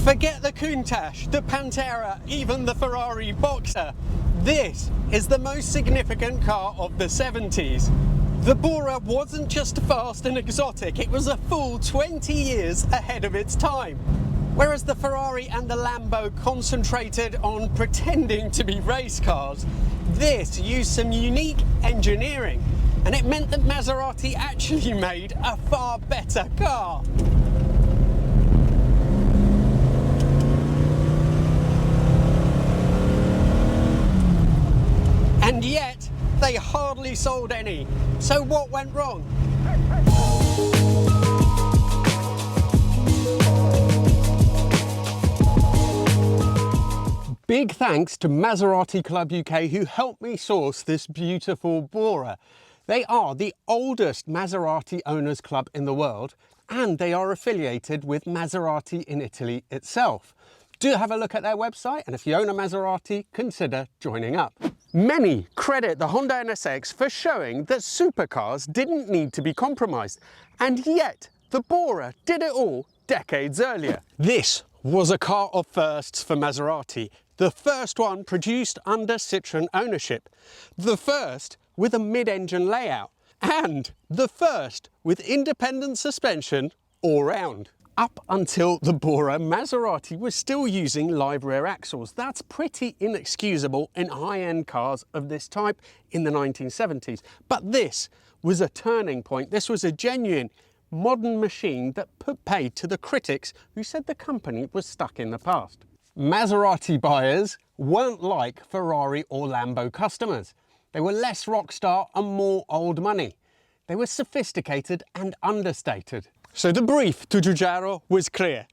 Forget the Countach, the Pantera, even the Ferrari Boxer. This is the most significant car of the 70s. The Bora wasn't just fast and exotic, it was a full 20 years ahead of its time. Whereas the Ferrari and the Lambo concentrated on pretending to be race cars, this used some unique engineering, and it meant that Maserati actually made a far better car. And yet, they hardly sold any. So what went wrong? Big thanks to Maserati Club UK who helped me source this beautiful Bora. They are the oldest Maserati owners club in the world, and they are affiliated with Maserati in Italy itself. Do have a look at their website, and if you own a Maserati, consider joining up. Many credit the Honda NSX for showing that supercars didn't need to be compromised, and yet the Bora did it all decades earlier. This was a car of firsts for Maserati, the first one produced under Citroën ownership, the first with a mid-engine layout, and the first with independent suspension all round. Up until the Bora, Maserati was still using live rear axles. That's pretty inexcusable in high-end cars of this type in the 1970s. But this was a turning point. This was a genuine modern machine that put paid to the critics who said the company was stuck in the past. Maserati buyers weren't like Ferrari or Lambo customers. They were less rock star and more old money. They were sophisticated and understated. So the brief to Giugiaro was clear.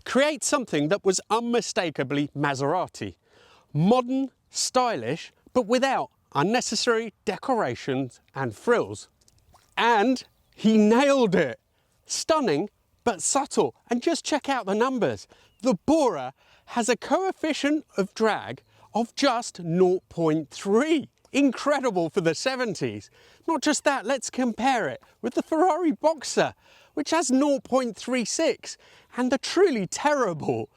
Create something that was unmistakably Maserati. Modern, stylish, but without unnecessary decorations and frills. And he nailed it. Stunning, but subtle. And just check out the numbers. The Bora has a coefficient of drag of just 0.3. Incredible for the 70s. Not just that, let's compare it with the Ferrari Boxer, which has 0.36, and the truly terrible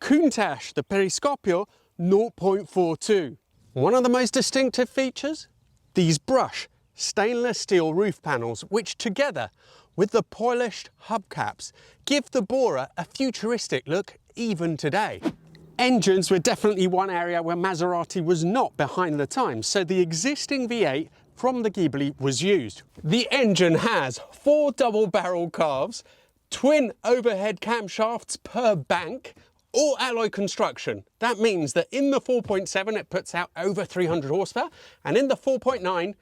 Countach, the Periscopio, 0.42. One of the most distinctive features? These brushed stainless steel roof panels, which together with the polished hubcaps give the Bora a futuristic look even today. Engines were definitely one area where Maserati was not behind the times, so the existing V8 from the Ghibli was used. The engine has 4 double-barrel carbs, twin overhead camshafts per bank, all alloy construction. That means that in the 4.7 it puts out over 300 horsepower, and in the 4.9,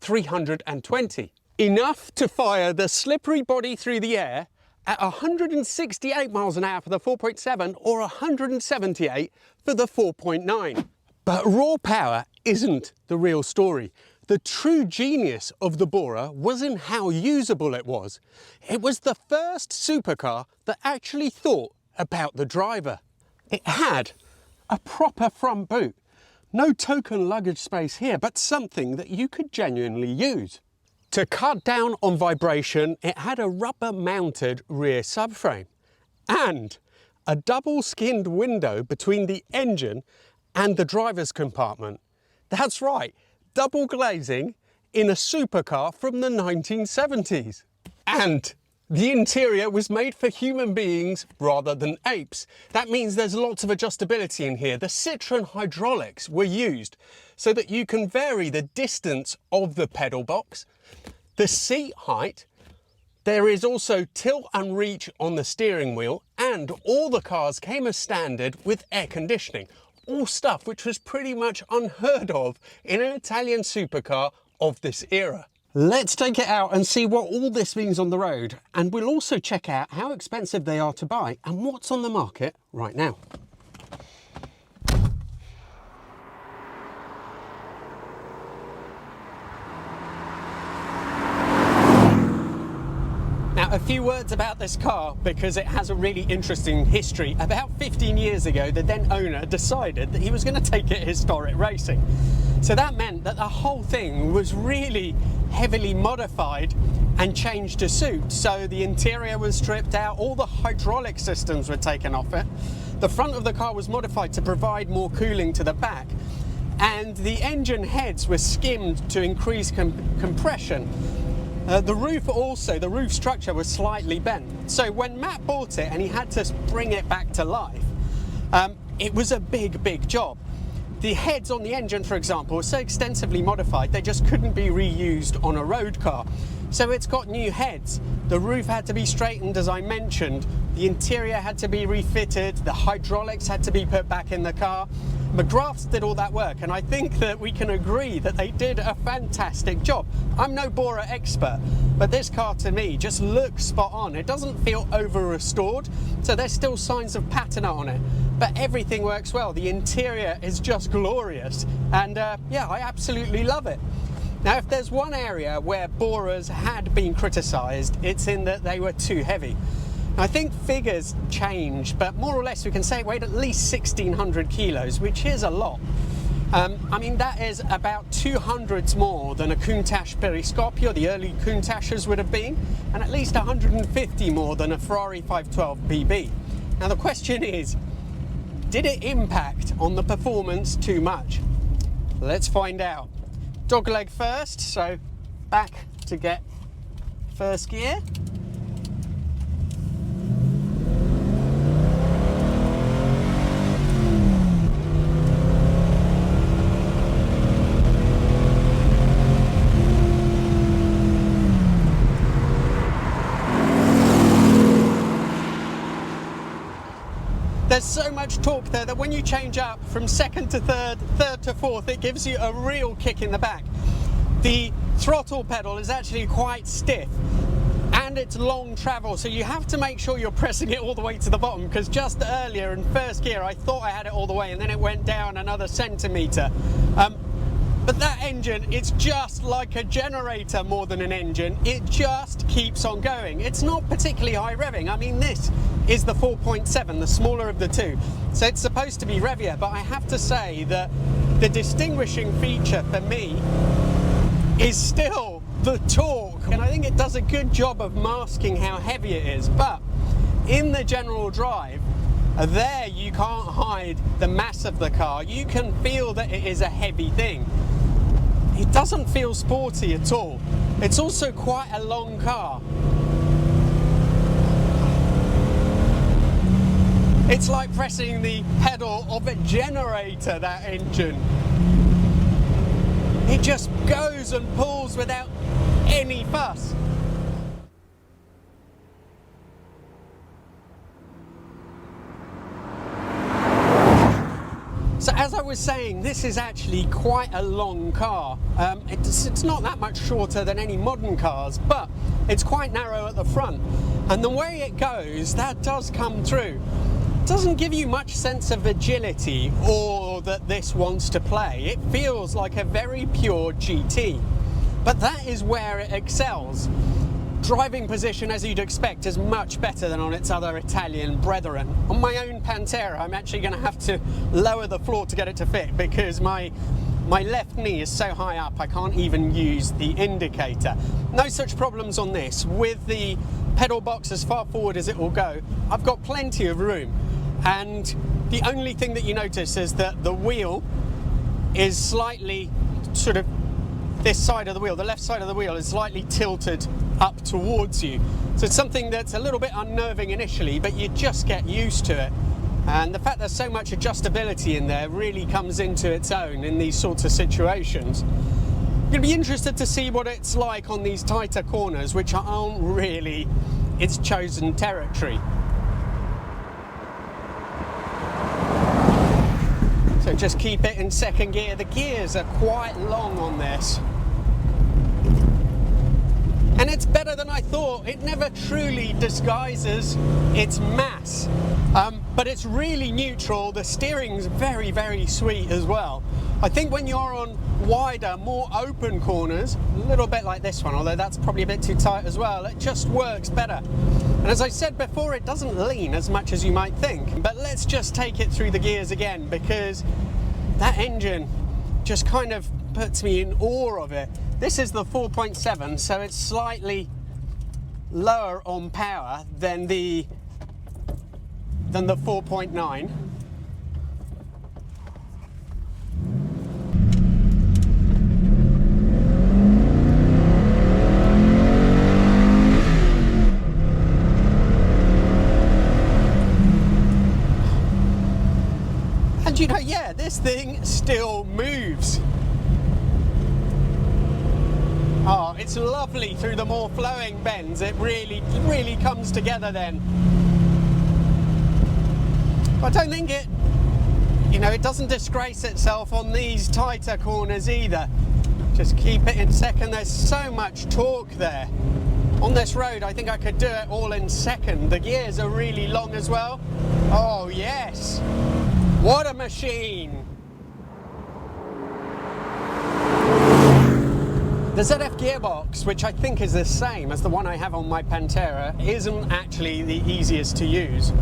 320. Enough to fire the slippery body through the air at 168 miles an hour for the 4.7 or 178 for the 4.9. But raw power isn't the real story. The true genius of the Bora was in how usable it was. It was the first supercar that actually thought about the driver. It had a proper front boot. No token luggage space here, but something that you could genuinely use. To cut down on vibration, it had a rubber-mounted rear subframe and a double-skinned window between the engine and the driver's compartment. That's right, double glazing in a supercar from the 1970s. And the interior was made for human beings rather than apes. That means there's lots of adjustability in here. The Citroën hydraulics were used so that you can vary the distance of the pedal box, the seat height. There is also tilt and reach on the steering wheel, and all the cars came as standard with air conditioning. All stuff which was pretty much unheard of in an Italian supercar of this era. Let's take it out and see what all this means on the road, and we'll also check out how expensive they are to buy and what's on the market right now. Now, a few words about this car because it has a really interesting history. About 15 years ago, the then owner decided that he was going to take it historic racing. So that meant that the whole thing was really heavily modified and changed to suit. So the interior was stripped out, all the hydraulic systems were taken off it. the front of the car was modified to provide more cooling to the back, and the engine heads were skimmed to increase compression. The roof structure was slightly bent. So when Matt bought it and he had to bring it back to life, it was a big job. The heads on the engine, for example, were so extensively modified they just couldn't be reused on a road car. So it's got new heads. The roof had to be straightened, as I mentioned. The interior had to be refitted. The hydraulics had to be put back in the car. McGraths did all that work, and I think that we can agree that they did a fantastic job. I'm no Bora expert, but this car to me just looks spot on. It doesn't feel over restored, so there's still signs of patina on it, but everything works well. The interior is just glorious, and yeah, I absolutely love it. Now, if there's one area where Boras had been criticised, it's in that they were too heavy. I think figures change, but more or less we can say it weighed at least 1,600 kilos, which is a lot. I mean, that is about 200s more than a Countach Periscopio, the early Countachs would have been, and at least 150 more than a Ferrari 512 PB. Now the question is, did it impact on the performance too much? Let's find out. Dogleg first, so back to get first gear. There's so much torque there that when you change up from second to third, third to fourth, it gives you a real kick in the back. The throttle pedal is actually quite stiff and it's long travel, so you have to make sure you're pressing it all the way to the bottom, because just earlier in first gear I thought I had it all the way and then it went down another centimetre. But that engine, it's just like a generator more than an engine. It just keeps on going. It's not particularly high revving. I mean, this is the 4.7, the smaller of the two. So it's supposed to be revvier, but I have to say that the distinguishing feature for me is still the torque. And I think it does a good job of masking how heavy it is. But in the general drive, there you can't hide the mass of the car. You can feel that it is a heavy thing. It doesn't feel sporty at all. It's also quite a long car. It's like pressing the pedal of a generator, that engine. It just goes and pulls without any fuss. So as I was saying, this is actually quite a long car. It's not that much shorter than any modern cars, but it's quite narrow at the front. And the way it goes, that does come through. It doesn't give you much sense of agility or that this wants to play. It feels like a very pure GT. But that is where it excels. Driving position, as you'd expect, is much better than on its other Italian brethren. On my own Pantera, I'm actually going to have to lower the floor to get it to fit, because my left knee is so high up I can't even use the indicator. No such problems on this. With the pedal box as far forward as it will go, I've got plenty of room, and the only thing that you notice is that the wheel is slightly sort of this side of the wheel, the left side of the wheel is slightly tilted up towards you. So it's something that's a little bit unnerving initially, but you just get used to it. And the fact there's so much adjustability in there really comes into its own in these sorts of situations. I'm going to be interested to see what it's like on these tighter corners, which aren't really its chosen territory. So just keep it in second gear. The gears are quite long on this. And it's better than I thought. It never truly disguises its mass, but it's really neutral. The steering's very, very sweet as well. I think when you're on wider, more open corners, a little bit like this one, although that's probably a bit too tight as well, it just works better. And as I said before, it doesn't lean as much as you might think. But let's just take it through the gears again, because that engine just kind of puts me in awe of it. This is the 4.7, so it's slightly lower on power than the than the 4.9. And you know, yeah, this thing still moves. Oh, it's lovely through the more flowing bends. It really comes together then. But I don't think it, you know, it doesn't disgrace itself on these tighter corners either. Just keep it in second. There's so much torque there. On this road, I think I could do it all in second. The gears are really long as well. Oh, yes. What a machine. The ZF gearbox, which I think is the same as the one I have on my Pantera, isn't actually the easiest to use.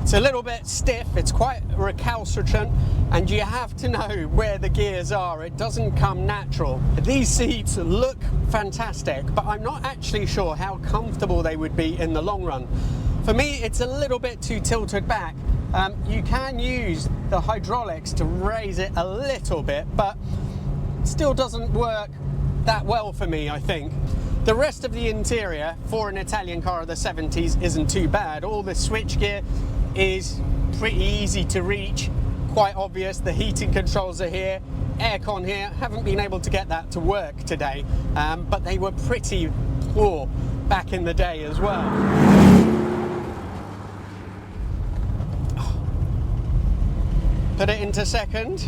It's a little bit stiff, it's quite recalcitrant, and you have to know where the gears are. It doesn't come natural. These seats look fantastic, but I'm not actually sure how comfortable they would be in the long run. For me, it's a little bit too tilted back. You can use the hydraulics to raise it a little bit, but it still doesn't work that well for me, I think. The rest of the interior for an Italian car of the 70s isn't too bad. All the switchgear is pretty easy to reach, quite obvious. The heating controls are here, aircon here. Haven't been able to get that to work today, but they were pretty poor back in the day as well. Put it into second.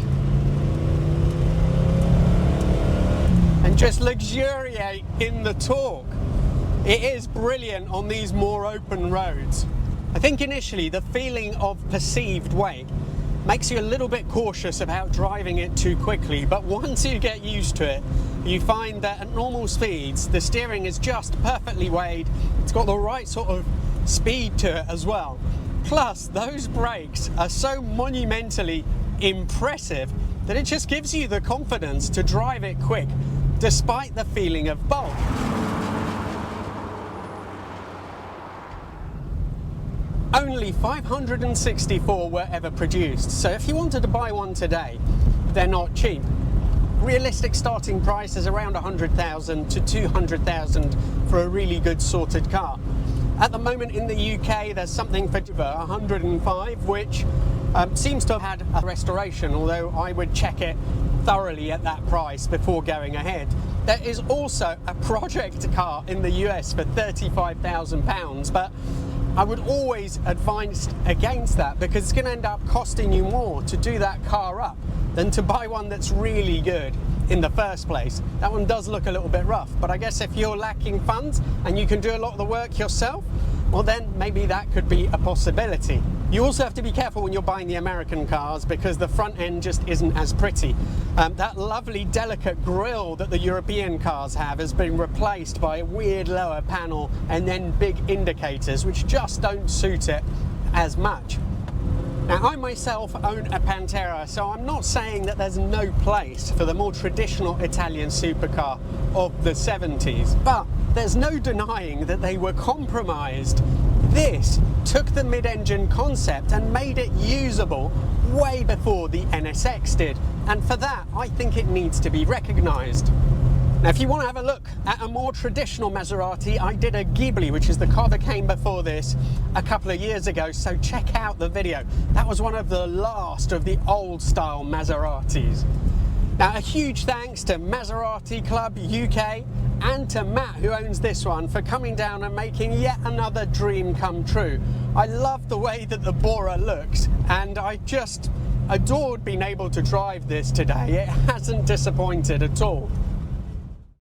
And just luxuriate in the torque. It is brilliant on these more open roads. I think initially the feeling of perceived weight makes you a little bit cautious about driving it too quickly, but once you get used to it, you find that at normal speeds the steering is just perfectly weighed. It's got the right sort of speed to it as well. Plus, those brakes are so monumentally impressive that it just gives you the confidence to drive it quick, despite the feeling of bulk. Only 564 were ever produced, so if you wanted to buy one today, they're not cheap. Realistic starting price is around 100,000 to 200,000 for a really good sorted car. At the moment in the UK, there's something for 105, which seems to have had a restoration, although I would check it thoroughly at that price before going ahead. There is also a project car in the US for £35,000, but I would always advise against that because it's going to end up costing you more to do that car up than to buy one that's really good in the first place. That one does look a little bit rough, but I guess if you're lacking funds and you can do a lot of the work yourself, well then maybe that could be a possibility. You also have to be careful when you're buying the American cars because the front end just isn't as pretty. That lovely delicate grille that the European cars have has been replaced by a weird lower panel and then big indicators which just don't suit it as much. Now, I myself own a Pantera, so I'm not saying that there's no place for the more traditional Italian supercar of the 70s, but there's no denying that they were compromised. This took the mid-engine concept and made it usable way before the NSX did, and for that I think it needs to be recognised. Now, if you want to have a look at a more traditional Maserati, I did a Ghibli, which is the car that came before this, a couple of years ago, so check out the video. That was one of the last of the old style Maseratis. Now, a huge thanks to Maserati Club UK and to Matt, who owns this one, for coming down and making yet another dream come true. I love the way that the Bora looks, and I just adored being able to drive this today. It hasn't disappointed at all.